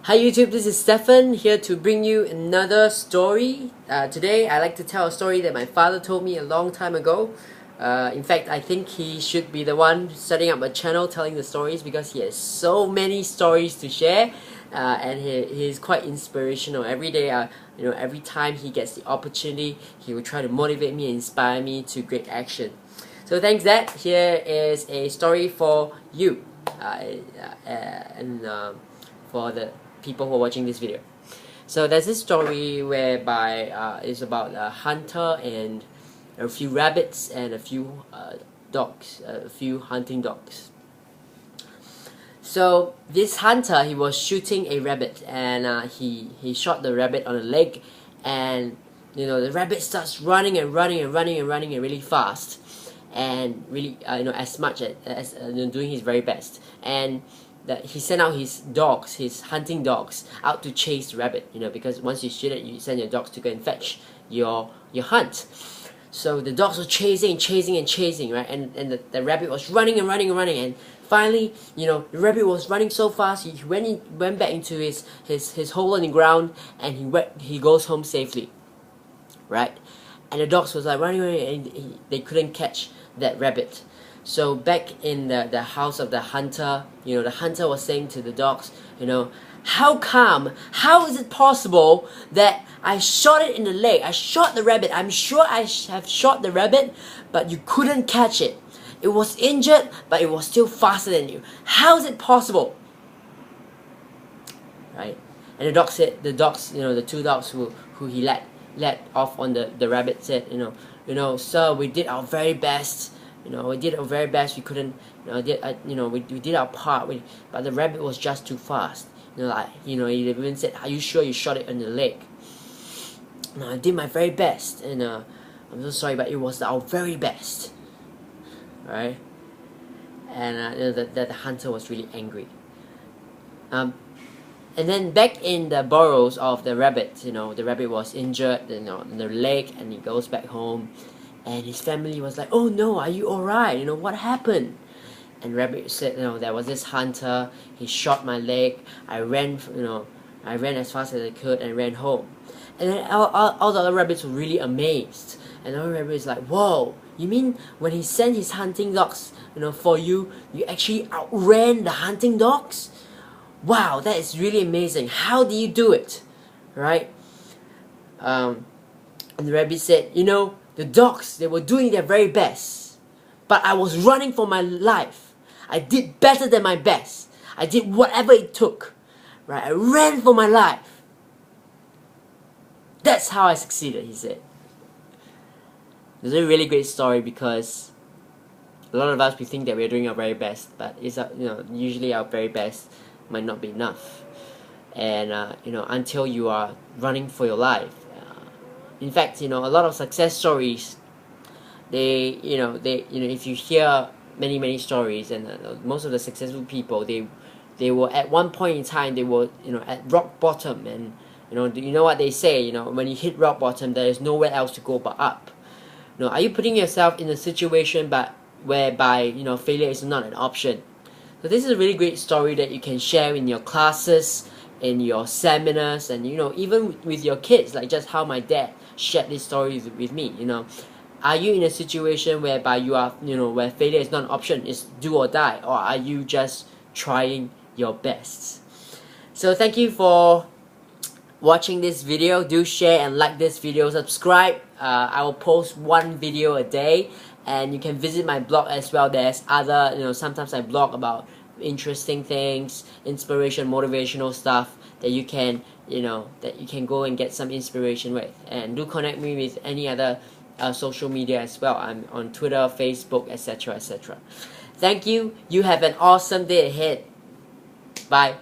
Hi YouTube, this is Stefan here to bring you another story. Today I like to tell a story that my father told me a long time ago. In fact, I think he should be the one setting up a channel telling the stories because he has so many stories to share, and he's quite inspirational. Every day, every time he gets the opportunity, he will try to motivate me and inspire me to great action. So thanks Dad. Here is a story for you, and for the people who are watching this video. So there's this story whereby it's about a hunter and a few rabbits and a few dogs, a few hunting dogs. So this hunter, he was shooting a rabbit, and he shot the rabbit on the leg, and the rabbit starts running and running and running and running and really fast, and really as much as doing his very best, and that he sent out his dogs, his hunting dogs, out to chase the rabbit. Because once you shoot it, you send your dogs to go and fetch your hunt. So the dogs were chasing, right? And the rabbit was running and running and running, and finally, the rabbit was running so fast, he went back into his hole in the ground, and he goes home safely, right? And the dogs was like running, and they couldn't catch that rabbit. So back in the house of the hunter, the hunter was saying to the dogs, how is it possible that I shot it in the leg? I shot the rabbit. I'm sure I have shot the rabbit, but you couldn't catch it. It was injured, but it was still faster than you. How is it possible? Right? And the dogs said, the two dogs who he let off on the rabbit said, sir, we did our very best. We did our very best. We couldn't, we did our part. But the rabbit was just too fast. He even said, "Are you sure you shot it on the leg?" I did my very best, and I'm so sorry, but it was our very best, right? And the hunter was really angry. And then back in the burrows of the rabbit, the rabbit was injured, in the leg, and he goes back home. And his family was like, "Oh no, are you alright? What happened?" And rabbit said, there was this hunter. He shot my leg. I ran as fast as I could and ran home. And then all the other rabbits were really amazed. And the other rabbit is like, "Whoa, you mean when he sent his hunting dogs, for you, you actually outran the hunting dogs? Wow, that is really amazing. How do you do it?" Right? And the rabbit said, the dogs, they were doing their very best, but I was running for my life. I did better than my best. I did whatever it took, right? I ran for my life. That's how I succeeded, he said. It's a really great story because a lot of us, we think that we're doing our very best, but it's usually our very best might not be enough. And until you are running for your life. In fact, a lot of success stories, if you hear many stories, and most of the successful people, they were at one point in time, they were at rock bottom, and you know what they say, when you hit rock bottom, there is nowhere else to go but up. Are you putting yourself in a situation whereby failure is not an option? So this is a really great story that you can share in your classes, in your seminars, and even with your kids, like just how my dad shared this story with me. Are you in a situation whereby you are, where failure is not an option, it's do or die, or are you just trying your best? So thank you for watching this video. Do share and like this video, subscribe. I will post one video a day, and you can visit my blog as well. There's other, sometimes I blog about interesting things, inspiration, motivational stuff that you can go and get some inspiration with. And do connect me with any other social media as well. I'm on Twitter, Facebook, etc. Thank you. You have an awesome day ahead. Bye.